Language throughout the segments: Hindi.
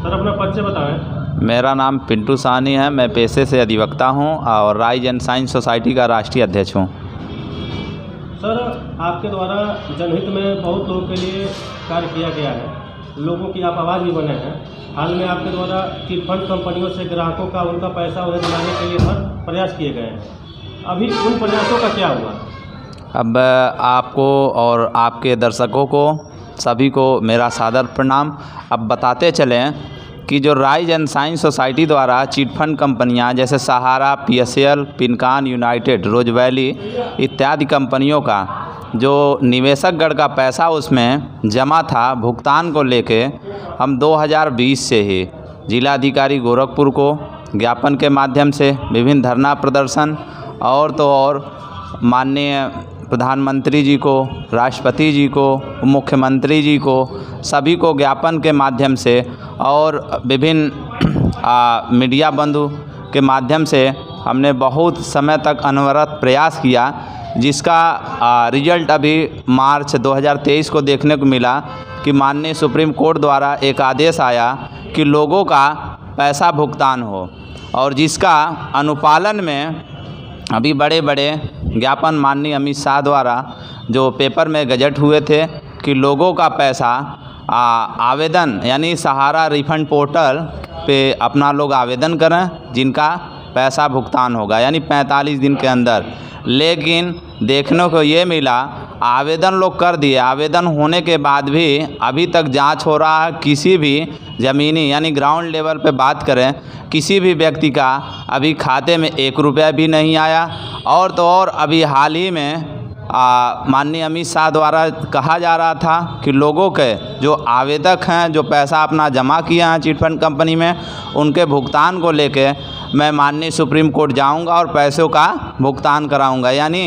सर अपना परिचय बताएं। मेरा नाम पिंटू साहनी है। मैं पेशे से अधिवक्ता हूं और राइज एंड साइंस सोसाइटी का राष्ट्रीय अध्यक्ष हूं। सर आपके द्वारा जनहित में बहुत लोगों के लिए कार्य किया गया है, लोगों की आप आवाज़ भी बने हैं। हाल में आपके द्वारा चिट फंड कंपनियों से ग्राहकों का उनका पैसा उन्हें दिलाने के लिए हर प्रयास किए गए हैं। अभी उन प्रयासों का क्या हुआ? अब आपको और आपके दर्शकों को सभी को मेरा सादर प्रणाम। अब बताते चलें कि जो राइज एंड साइंस सोसाइटी द्वारा चिट फंड कंपनियां जैसे सहारा, PSL, पिनकॉन, यूनाइटेड, रोज वैली इत्यादि कंपनियों का जो निवेशक गण का पैसा उसमें जमा था, भुगतान को लेके हम 2020 से ही जिलाधिकारी गोरखपुर को ज्ञापन के माध्यम से विभिन्न धरना प्रदर्शन और तो और माननीय प्रधानमंत्री जी को, राष्ट्रपति जी को, मुख्यमंत्री जी को, सभी को ज्ञापन के माध्यम से और विभिन्न मीडिया बंधु के माध्यम से हमने बहुत समय तक अनवरत प्रयास किया, जिसका रिजल्ट अभी मार्च 2023 को देखने को मिला कि माननीय सुप्रीम कोर्ट द्वारा एक आदेश आया कि लोगों का पैसा भुगतान हो, और जिसका अनुपालन में अभी बड़े बड़े ज्ञापन माननीय अमित शाह द्वारा जो पेपर में गजट हुए थे कि लोगों का पैसा आवेदन यानी सहारा रिफंड पोर्टल पे अपना लोग आवेदन करें, जिनका पैसा भुगतान होगा यानी 45 दिन के अंदर। लेकिन देखने को ये मिला आवेदन लोग कर दिए, आवेदन होने के बाद भी अभी तक जांच हो रहा है। किसी भी ज़मीनी यानी ग्राउंड लेवल पे बात करें, किसी भी व्यक्ति का अभी खाते में 1 रुपया भी नहीं आया। और तो और अभी हाल ही में माननीय अमित शाह द्वारा कहा जा रहा था कि लोगों के जो आवेदक हैं, जो पैसा अपना जमा किया है चिट फंड कंपनी में, उनके भुगतान को लेके मैं माननीय सुप्रीम कोर्ट जाऊंगा और पैसों का भुगतान कराऊंगा। यानी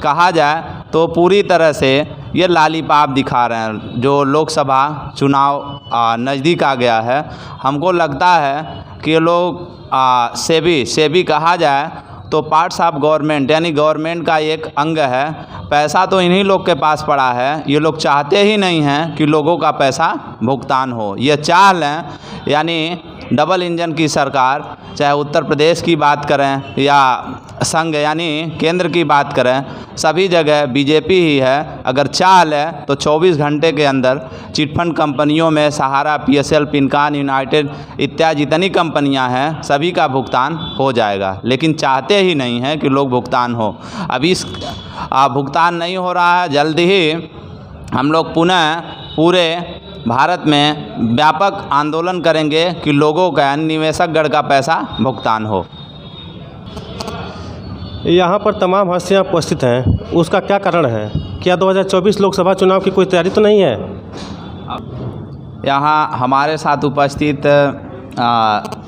कहा जाए तो पूरी तरह से ये लालीपाप दिखा रहे हैं। जो लोकसभा चुनाव नज़दीक आ गया है, हमको लगता है कि ये लोग सेबी कहा जाए तो पार्ट्स ऑफ गवर्नमेंट यानी गवर्नमेंट का एक अंग है। पैसा तो इन्हीं लोग के पास पड़ा है, ये लोग चाहते ही नहीं हैं कि लोगों का पैसा भुगतान हो। ये चाह लें यानी डबल इंजन की सरकार, चाहे उत्तर प्रदेश की बात करें या संघ यानी केंद्र की बात करें, सभी जगह बीजेपी ही है। अगर चाह ले तो 24 घंटे के अंदर चिट फंड कंपनियों में सहारा, PSL, पिनकॉन, यूनाइटेड इत्यादि जितनी कंपनियां हैं सभी का भुगतान हो जाएगा। लेकिन चाहते ही नहीं हैं कि लोग भुगतान हो। अभी भुगतान नहीं हो रहा है। जल्द ही हम लोग पुनः पूरे भारत में व्यापक आंदोलन करेंगे कि लोगों का निवेशक गण का पैसा भुगतान हो। यहाँ पर तमाम हस्तियाँ उपस्थित हैं, उसका क्या कारण है? क्या 2024 लोकसभा चुनाव की कोई तैयारी तो नहीं है? यहाँ हमारे साथ उपस्थित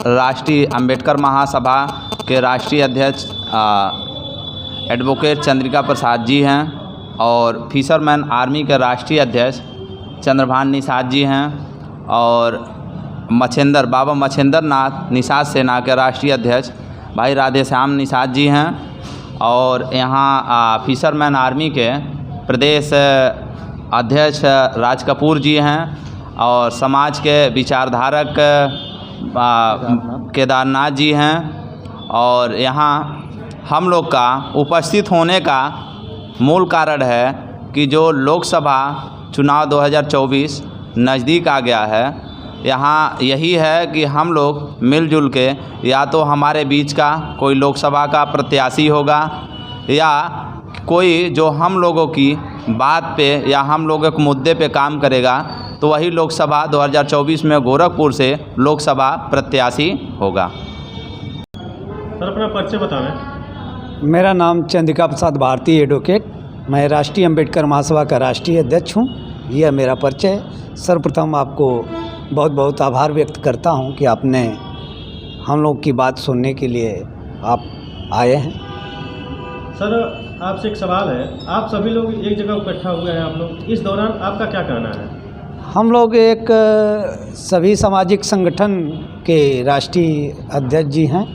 राष्ट्रीय अंबेडकर महासभा के राष्ट्रीय अध्यक्ष एडवोकेट चंद्रिका प्रसाद जी हैं और फिशरमैन आर्मी के राष्ट्रीय अध्यक्ष चंद्रभान निषाद जी हैं और बाबा मच्छिंद्र नाथ निषाद सेना के राष्ट्रीय अध्यक्ष भाई राधेश्याम निषाद जी हैं और यहाँ फिशरमैन आर्मी के प्रदेश अध्यक्ष राज कपूर जी हैं और समाज के विचारधारक केदारनाथ जी हैं। और यहाँ हम लोग का उपस्थित होने का मूल कारण है कि जो लोकसभा चुनाव 2024 नज़दीक आ गया है, यहाँ यही है कि हम लोग मिलजुल के या तो हमारे बीच का कोई लोकसभा का प्रत्याशी होगा या कोई जो हम लोगों की बात पे या हम लोगों के मुद्दे पे काम करेगा, तो वही लोकसभा 2024 में गोरखपुर से लोकसभा प्रत्याशी होगा। सर अपना परिचय बताएं। मेरा नाम चंद्रिका प्रसाद भारती एडवोकेट, मैं राष्ट्रीय अंबेडकर महासभा का राष्ट्रीय अध्यक्ष हूँ। यह मेरा परिचय है। सर्वप्रथम आपको बहुत बहुत आभार व्यक्त करता हूँ कि आपने हम लोग की बात सुनने के लिए आप आए हैं। सर आपसे एक सवाल है, आप सभी लोग एक जगह इकट्ठा हुए हैं, आप लोग इस दौरान आपका क्या कहना है? हम लोग एक सभी सामाजिक संगठन के राष्ट्रीय अध्यक्ष जी हैं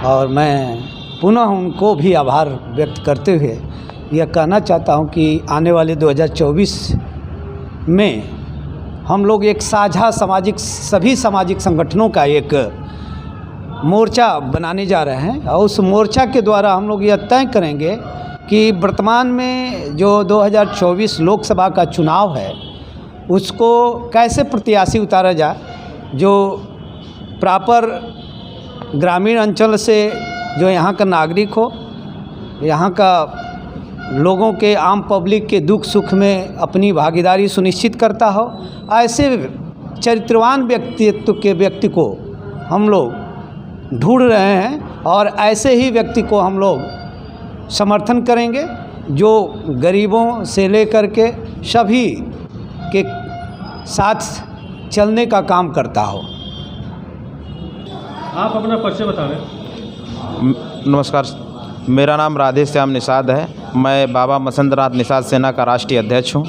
और मैं पुनः उनको भी आभार व्यक्त करते हुए यह कहना चाहता हूं कि आने वाले 2024 में हम लोग एक साझा सभी सामाजिक संगठनों का एक मोर्चा बनाने जा रहे हैं और उस मोर्चा के द्वारा हम लोग यह तय करेंगे कि वर्तमान में जो 2024 लोकसभा का चुनाव है उसको कैसे प्रत्याशी उतारा जाए, जो प्रॉपर ग्रामीण अंचल से जो यहाँ का नागरिक हो, यहाँ का लोगों के आम पब्लिक के दुख सुख में अपनी भागीदारी सुनिश्चित करता हो, ऐसे चरित्रवान व्यक्ति को हम लोग ढूंढ रहे हैं और ऐसे ही व्यक्ति को हम लोग समर्थन करेंगे जो गरीबों से लेकर के सभी के साथ चलने का काम करता हो। आप अपना परिचय बता रहे। नमस्कार, मेरा नाम राधे श्याम निषाद है। मैं बाबा मसंदनाथ निषाद सेना का राष्ट्रीय अध्यक्ष हूँ।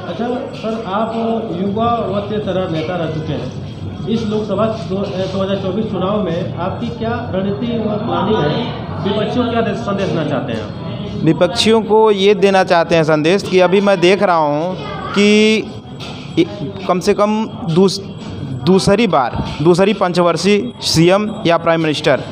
अच्छा सर, आप युवा व तेज नेता रह चुके हैं। इस लोकसभा 2024 चुनाव में आपकी क्या रणनीति व प्लानिंग है? विपक्षियों को क्या संदेश देना चाहते हैं आप? विपक्षियों को ये देना चाहते हैं संदेश कि अभी मैं देख रहा हूँ कि कम से कम दूसरी पंचवर्षीय सीएम या प्राइम मिनिस्टर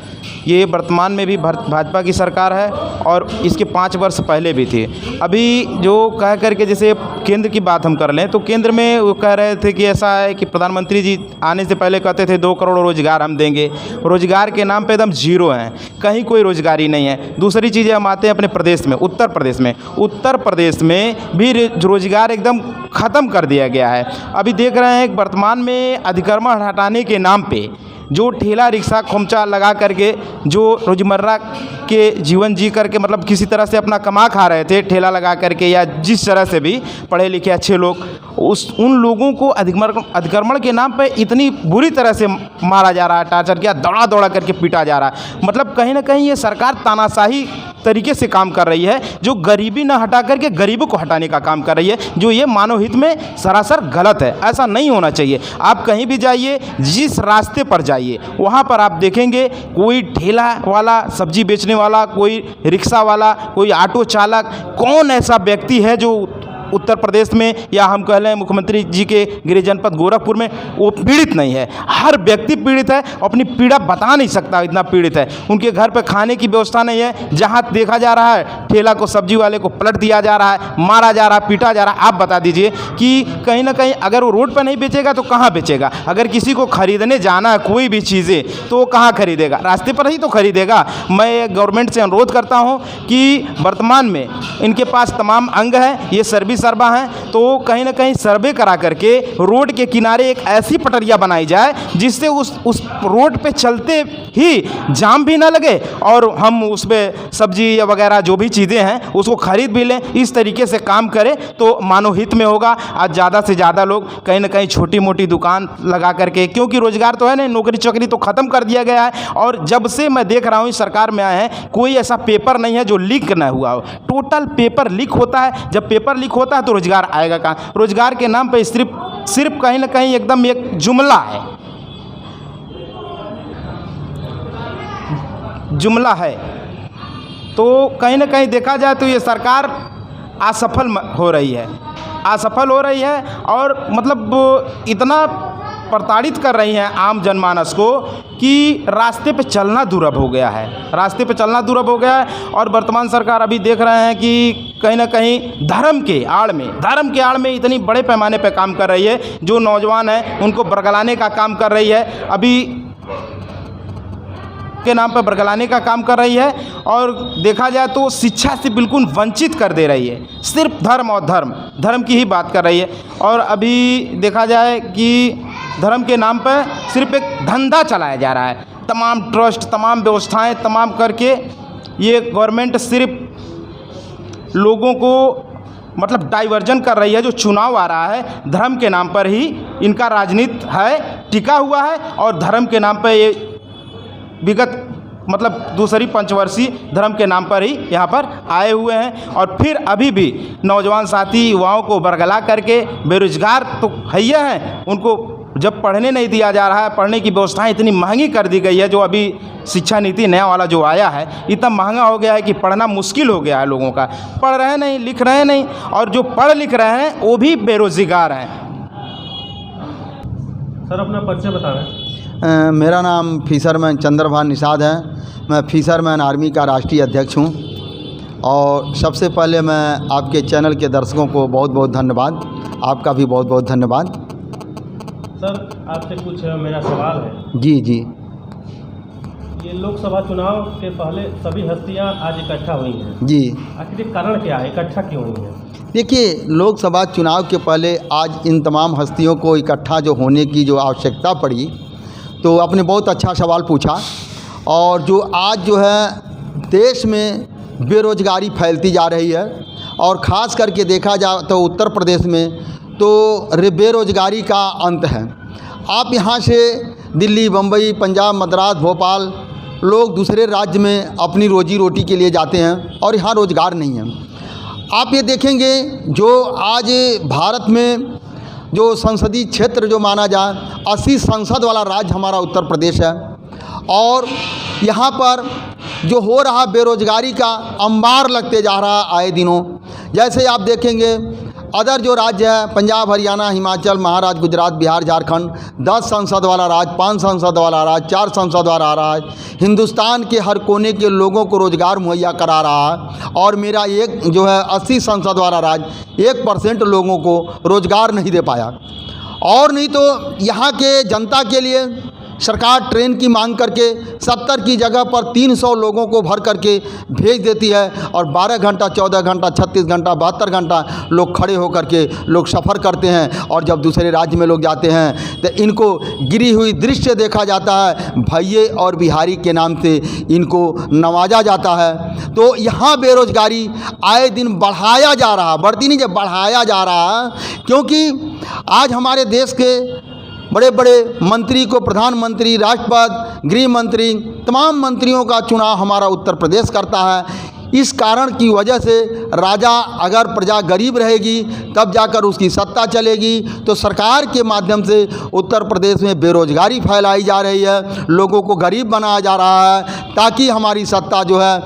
ये वर्तमान में भी भाजपा की सरकार है और इसके 5 वर्ष पहले भी थी। अभी जो कह करके जैसे केंद्र की बात हम कर लें तो केंद्र में वो कह रहे थे कि ऐसा है कि प्रधानमंत्री जी आने से पहले कहते थे 2 करोड़ रोज़गार हम देंगे। रोज़गार के नाम पे एकदम जीरो हैं, कहीं कोई रोज़गारी नहीं है। दूसरी चीज़ें हम आते हैं अपने प्रदेश में, उत्तर प्रदेश में भी रोज़गार एकदम ख़त्म कर दिया गया है। अभी देख रहे हैं वर्तमान में अतिक्रमण हटाने के नाम पे जो ठेला रिक्शा खोमचा लगा करके जो रोज़मर्रा के जीवन जी करके मतलब किसी तरह से अपना कमा खा रहे थे ठेला लगा करके, या जिस तरह से भी पढ़े लिखे अच्छे लोग, उन लोगों को अतिक्रमण के नाम पे इतनी बुरी तरह से मारा जा रहा है, टार्चर किया, दौड़ा करके पीटा जा रहा है। मतलब कहीं ना कहीं ये सरकार तानाशाही तरीके से काम कर रही है, जो गरीबी न हटा करके गरीबों को हटाने का काम कर रही है, जो ये मानव हित में सरासर गलत है। ऐसा नहीं होना चाहिए। आप कहीं भी जाइए, जिस रास्ते पर जाइए वहाँ पर आप देखेंगे कोई ठेला वाला, सब्जी बेचने वाला, कोई रिक्शा वाला, कोई ऑटो चालक, कौन ऐसा व्यक्ति है जो उत्तर प्रदेश में या हम कह लें मुख्यमंत्री जी के गृह जनपद गोरखपुर में वो पीड़ित नहीं है? हर व्यक्ति पीड़ित है, अपनी पीड़ा बता नहीं सकता, इतना पीड़ित है। उनके घर पे खाने की व्यवस्था नहीं है। जहाँ देखा जा रहा है ठेला को, सब्जी वाले को पलट दिया जा रहा है, मारा जा रहा है, पीटा जा रहा है। आप बता दीजिए कि कहीं ना कहीं अगर वो रोड पर नहीं बेचेगा तो कहाँ बेचेगा? अगर किसी को खरीदने जाना है कोई भी चीज़ें तो वो कहाँ खरीदेगा? रास्ते पर ही तो खरीदेगा। मैं गवर्नमेंट से अनुरोध करता हूँ कि वर्तमान में इनके पास तमाम अंग हैं, ये सर्वा हैं, तो कहीं ना कहीं सर्वे करा करके रोड के किनारे एक ऐसी पटरिया बनाई जाए जिससे उस रोड पे चलते ही जाम भी ना लगे और हम उस पर सब्जी या वगैरह जो भी चीज़ें हैं उसको खरीद भी लें। इस तरीके से काम करें तो मानव हित में होगा। आज ज़्यादा से ज़्यादा लोग कहीं ना कहीं छोटी मोटी दुकान लगा करके, क्योंकि रोज़गार तो है नहीं, नौकरी चौकरी तो ख़त्म कर दिया गया है। और जब से मैं देख रहा हूँ इस सरकार में आए हैं, कोई ऐसा पेपर नहीं है जो लीक ना हुआ हो। टोटल पेपर लीक होता है। जब पेपर लीक होता है तो रोज़गार आएगा कहाँ? रोज़गार के नाम पे सिर्फ कहीं ना कहीं एकदम एक जुमला है। तो कहीं ना कहीं देखा जाए तो ये सरकार असफल हो रही है और मतलब इतना प्रताड़ित कर रही हैं आम जनमानस को कि रास्ते पे चलना दुर्लभ हो गया है। और वर्तमान सरकार अभी देख रहे हैं कि कहीं ना कहीं धर्म के आड़ में इतनी बड़े पैमाने पे काम कर रही है। जो नौजवान हैं उनको बरगलाने का काम कर रही है, अभी के नाम पर बरगलाने का काम कर रही है। और देखा जाए तो शिक्षा से बिल्कुल वंचित कर दे रही है। सिर्फ धर्म की ही बात कर रही है। और अभी देखा जाए कि धर्म के नाम पर सिर्फ एक धंधा चलाया जा रहा है। तमाम ट्रस्ट, तमाम व्यवस्थाएं तमाम करके ये गवर्नमेंट सिर्फ लोगों को मतलब डाइवर्जन कर रही है। जो चुनाव आ रहा है धर्म के नाम पर ही इनका राजनीति है, टिका हुआ है। और धर्म के नाम पर ये विगत मतलब दूसरी पंचवर्षीय धर्म के नाम पर ही यहाँ पर आए हुए हैं। और फिर अभी भी नौजवान साथी युवाओं को बरगला करके, बेरोजगार तो है ही हैं, उनको जब पढ़ने नहीं दिया जा रहा है, पढ़ने की व्यवस्थाएं इतनी महंगी कर दी गई है, जो अभी शिक्षा नीति नया वाला जो आया है इतना महंगा हो गया है कि पढ़ना मुश्किल हो गया है लोगों का। पढ़ रहे नहीं, लिख रहे नहीं, और जो पढ़ लिख रहे हैं वो भी बेरोज़गार हैं। सर अपना परिचय बता रहे हैं। मेरा नाम फिशरमैन चंद्रभान निषाद है। मैं फिशरमैन आर्मी का राष्ट्रीय अध्यक्ष हूँ। और सबसे पहले मैं आपके चैनल के दर्शकों को बहुत बहुत धन्यवाद, आपका भी बहुत बहुत धन्यवाद। सर आपसे कुछ मेरा सवाल है। जी जी। ये लोकसभा चुनाव के पहले सभी हस्तियां आज इकट्ठा हुई हैं जी। आखिर ये कारण क्या है, इकट्ठा क्यों हुई हैं? देखिए, लोकसभा चुनाव के पहले आज इन तमाम हस्तियों को इकट्ठा जो होने की जो आवश्यकता पड़ी, तो आपने बहुत अच्छा सवाल पूछा। और जो आज जो है देश में बेरोज़गारी फैलती जा रही है, और ख़ास करके देखा जाए तो उत्तर प्रदेश में तो बेरोज़गारी का अंत है। आप यहाँ से दिल्ली, बम्बई, पंजाब, मद्रास, भोपाल लोग दूसरे राज्य में अपनी रोजी रोटी के लिए जाते हैं और यहाँ रोज़गार नहीं है। आप ये देखेंगे जो आज भारत में जो संसदीय क्षेत्र जो माना जाए 80 संसद वाला राज्य हमारा उत्तर प्रदेश है, और यहाँ पर जो हो रहा बेरोज़गारी का अंबार लगते जा रहा आए दिनों। जैसे आप देखेंगे अदर जो राज्य है पंजाब, हरियाणा, हिमाचल, महाराष्ट्र, गुजरात, बिहार, झारखंड 10 संसद वाला राज्य, 5 संसद वाला राज्य, 4 संसद वाला राज्य हिंदुस्तान के हर कोने के लोगों को रोज़गार मुहैया करा रहा है। और मेरा एक जो है 80 संसद वाला राज्य 1% लोगों को रोज़गार नहीं दे पाया। और नहीं तो यहाँ के जनता के लिए सरकार ट्रेन की मांग करके 70 की जगह पर 300 लोगों को भर करके भेज देती है, और 12 घंटा, 14 घंटा, 36 घंटा, 72 घंटा लोग खड़े होकर के लोग सफ़र करते हैं। और जब दूसरे राज्य में लोग जाते हैं तो इनको गिरी हुई दृश्य देखा जाता है, भैये और बिहारी के नाम से इनको नवाजा जाता है। तो यहाँ बेरोज़गारी आए दिन बढ़ाया जा रहा, बढ़ती नहीं, जब बढ़ाया जा रहा है, क्योंकि आज हमारे देश के बड़े बड़े मंत्री को प्रधानमंत्री, राष्ट्रपति, गृह मंत्री, तमाम मंत्रियों का चुनाव हमारा उत्तर प्रदेश करता है। इस कारण की वजह से राजा, अगर प्रजा गरीब रहेगी तब जाकर उसकी सत्ता चलेगी। तो सरकार के माध्यम से उत्तर प्रदेश में बेरोज़गारी फैलाई जा रही है, लोगों को गरीब बनाया जा रहा है, ताकि हमारी सत्ता जो है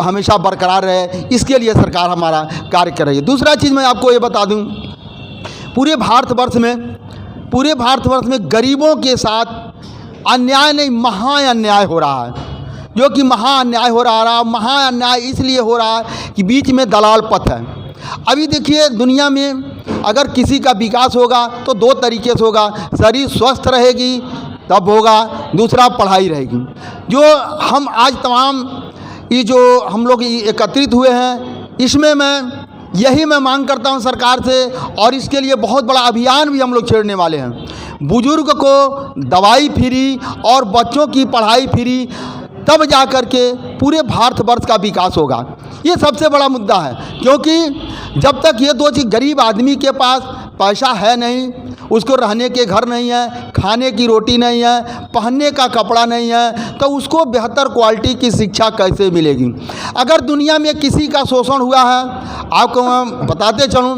हमेशा बरकरार रहे। इसके लिए सरकार हमारा कार्य कर रही है। दूसरा चीज़ मैं आपको ये बता दूँ, पूरे भारतवर्ष में गरीबों के साथ अन्याय नहीं, महा अन्याय हो रहा है। जो कि महा अन्याय हो रहा है, महा अन्याय इसलिए हो रहा है कि बीच में दलाल पथ है। अभी देखिए, दुनिया में अगर किसी का विकास होगा तो 2 तरीके से होगा, शरीर स्वस्थ रहेगी तब होगा, दूसरा पढ़ाई रहेगी। जो हम आज तमाम ये जो हम लोग एकत्रित हुए हैं, इसमें मैं मांग करता हूं सरकार से, और इसके लिए बहुत बड़ा अभियान भी हम लोग छेड़ने वाले हैं। बुजुर्ग को दवाई फ्री और बच्चों की पढ़ाई फ्री, तब जाकर के पूरे भारतवर्ष का विकास होगा। ये सबसे बड़ा मुद्दा है, क्योंकि जब तक ये 2 चीज़, गरीब आदमी के पास पैसा है नहीं, उसको रहने के घर नहीं है, खाने की रोटी नहीं है, पहनने का कपड़ा नहीं है, तो उसको बेहतर क्वालिटी की शिक्षा कैसे मिलेगी? अगर दुनिया में किसी का शोषण हुआ है, आपको मैं बताते चलूँ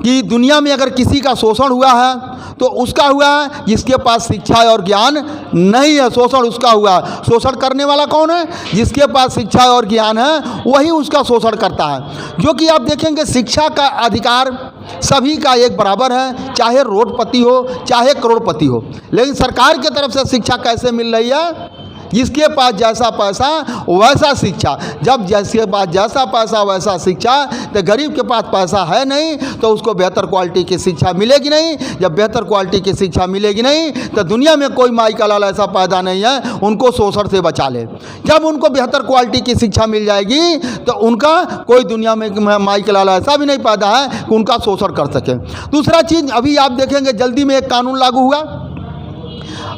कि दुनिया में अगर किसी का शोषण हुआ है तो उसका हुआ है जिसके पास शिक्षा और ज्ञान नहीं है, शोषण उसका हुआ। शोषण करने वाला कौन है? जिसके पास शिक्षा और ज्ञान है, वही उसका शोषण करता है। जो कि आप देखेंगे शिक्षा का अधिकार सभी का एक बराबर है, चाहे रोडपति हो चाहे करोड़पति हो। लेकिन सरकार की तरफ से शिक्षा कैसे मिल रही है? जिसके पास जैसा पैसा वैसा शिक्षा। जब जिसके पास जैसा पैसा वैसा शिक्षा, तो गरीब के पास पैसा है नहीं तो उसको बेहतर क्वालिटी की शिक्षा मिलेगी नहीं। जब बेहतर क्वालिटी की शिक्षा मिलेगी नहीं तो दुनिया में कोई माई का लाल ऐसा पैदा नहीं है उनको शोषण से बचा ले। जब उनको बेहतर क्वालिटी की शिक्षा मिल जाएगी तो उनका कोई दुनिया में माई का लाल ऐसा भी नहीं पैदा है कि उनका शोषण कर सके। दूसरा चीज़, अभी आप देखेंगे जल्दी में एक कानून लागू हुआ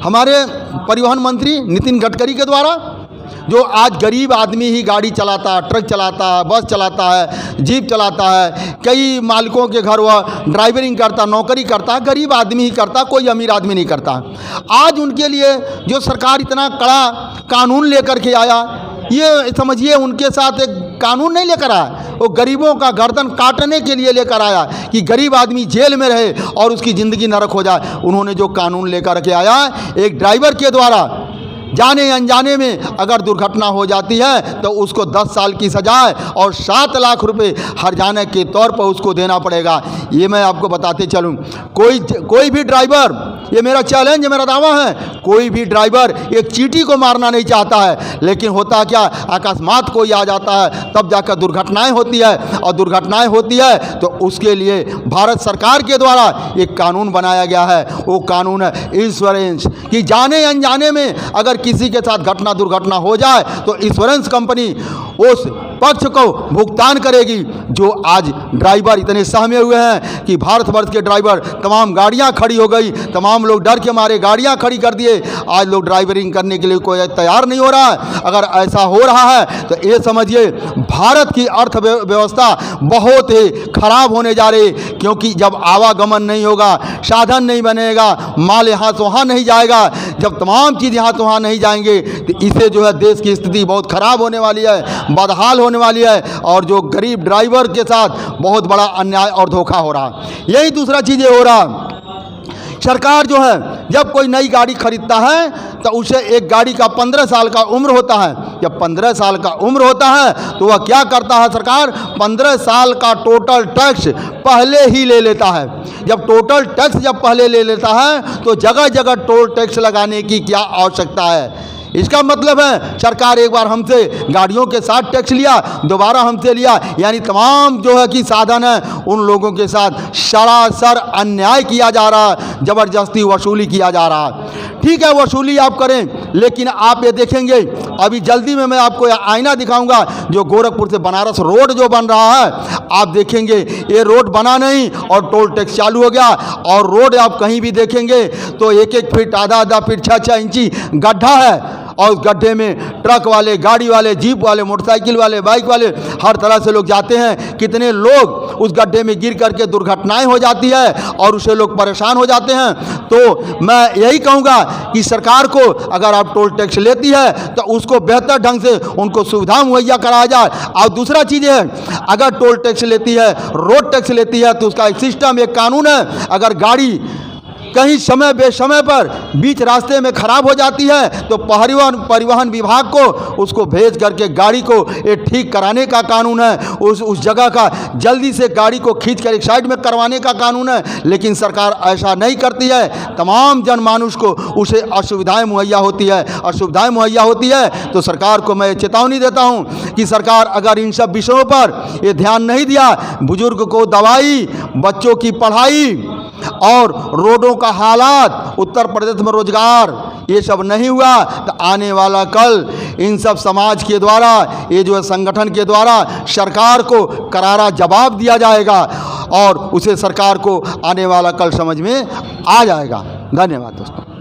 हमारे परिवहन मंत्री नितिन गडकरी के द्वारा, जो आज गरीब आदमी ही गाड़ी चलाता है, ट्रक चलाता है, बस चलाता है, जीप चलाता है, कई मालिकों के घर वह ड्राइवरिंग करता, नौकरी करता है, गरीब आदमी ही करता, कोई अमीर आदमी नहीं करता। आज उनके लिए जो सरकार इतना कड़ा कानून लेकर के आया, ये समझिए उनके साथ एक कानून नहीं लेकर आया, वो गरीबों का गर्दन काटने के लिए लेकर आया कि गरीब आदमी जेल में रहे और उसकी ज़िंदगी नरक हो जाए। उन्होंने जो कानून लेकर के आया, एक ड्राइवर के द्वारा जाने अनजाने में अगर दुर्घटना हो जाती है तो उसको 10 साल की सजा है और 7 लाख रुपए हर्जाने के तौर पर उसको देना पड़ेगा। ये मैं आपको बताते चलूँ, कोई भी ड्राइवर, ये मेरा चैलेंज, मेरा दावा है, कोई भी ड्राइवर एक चींटी को मारना नहीं चाहता है, लेकिन होता क्या, अकस्मात कोई आ जाता है तब जाकर दुर्घटनाएं होती है, और दुर्घटनाएं होती है तो उसके लिए भारत सरकार के द्वारा एक कानून बनाया गया है। वो कानून है इंश्योरेंस, कि जाने अनजाने में अगर किसी के साथ घटना दुर्घटना हो जाए तो इंश्योरेंस कंपनी उस पक्ष को भुगतान करेगी। जो आज ड्राइवर इतने सहमे हुए हैं कि भारतवर्ष के ड्राइवर, तमाम गाड़ियां खड़ी हो गई, तमाम लोग डर के मारे गाड़ियां खड़ी कर दिए, आज लोग ड्राइवरिंग करने के लिए कोई तैयार नहीं हो रहा है। अगर ऐसा हो रहा है तो ये समझिए भारत की अर्थव्यवस्था बहुत ही खराब होने जा रही, क्योंकि जब आवागमन नहीं होगा, साधन नहीं बनेगा, माल यहाँ से वहाँ नहीं जाएगा, जब तमाम चीज़ यहाँ से वहाँ नहीं जाएंगे तो इससे जो है देश की स्थिति बहुत खराब होने वाली है, बदहाल होने वाली है, और जो गरीब ड्राइवर के साथ बहुत बड़ा अन्याय और धोखा हो रहा है। यही दूसरा चीज़ हो रहा, सरकार जो है जब कोई नई गाड़ी खरीदता है तो उसे एक गाड़ी का 15 साल का उम्र होता है। जब 15 साल का उम्र होता है तो वह क्या करता है, सरकार 15 साल का टोटल टैक्स पहले ही ले लेता है। जब टोटल टैक्स पहले ले लेता है तो जगह जगह टोल टैक्स लगाने की क्या आवश्यकता है। इसका मतलब है सरकार एक बार हमसे गाड़ियों के साथ टैक्स लिया, दोबारा हमसे लिया, यानी तमाम जो है कि साधन है उन लोगों के साथ सरासर अन्याय किया जा रहा है, ज़बरदस्ती वसूली किया जा रहा है। ठीक है, वसूली आप करें, लेकिन आप ये देखेंगे अभी जल्दी में मैं आपको आईना दिखाऊंगा, जो गोरखपुर से बनारस रोड जो बन रहा है, आप देखेंगे ये रोड बना नहीं और टोल टैक्स चालू हो गया, और रोड आप कहीं भी देखेंगे तो 1-1 फीट, आधा फीट, 6-6 इंची गड्ढा है, और उस गड्ढे में ट्रक वाले, गाड़ी वाले, जीप वाले, मोटरसाइकिल वाले, बाइक वाले, हर तरह से लोग जाते हैं। कितने लोग उस गड्ढे में गिर करके दुर्घटनाएं हो जाती है और उससे लोग परेशान हो जाते हैं। तो मैं यही कहूँगा कि सरकार को अगर आप टोल टैक्स लेती है तो उसको बेहतर ढंग से उनको सुविधा मुहैया कराया जाए। और दूसरा चीज़ है, अगर टोल टैक्स लेती है, रोड टैक्स लेती है, तो उसका एक सिस्टम, एक कानून है। अगर गाड़ी कहीं समय बेसमय पर बीच रास्ते में खराब हो जाती है तो परिवहन विभाग को उसको भेज करके गाड़ी को ये ठीक कराने का कानून है। उस जगह का जल्दी से गाड़ी को खींच कर एक साइड में करवाने का कानून है, लेकिन सरकार ऐसा नहीं करती है। तमाम जनमानुष को उसे असुविधाएं मुहैया होती है, असुविधाएं मुहैया होती है। तो सरकार को मैं चेतावनी देता हूं कि सरकार अगर इन सब विषयों पर ये ध्यान नहीं दिया, बुजुर्ग को दवाई, बच्चों की पढ़ाई और रोडों का हालात, उत्तर प्रदेश में रोजगार, ये सब नहीं हुआ तो आने वाला कल इन सब समाज के द्वारा, ये जो संगठन के द्वारा सरकार को करारा जवाब दिया जाएगा और उसे सरकार को आने वाला कल समझ में आ जाएगा। धन्यवाद दोस्तों।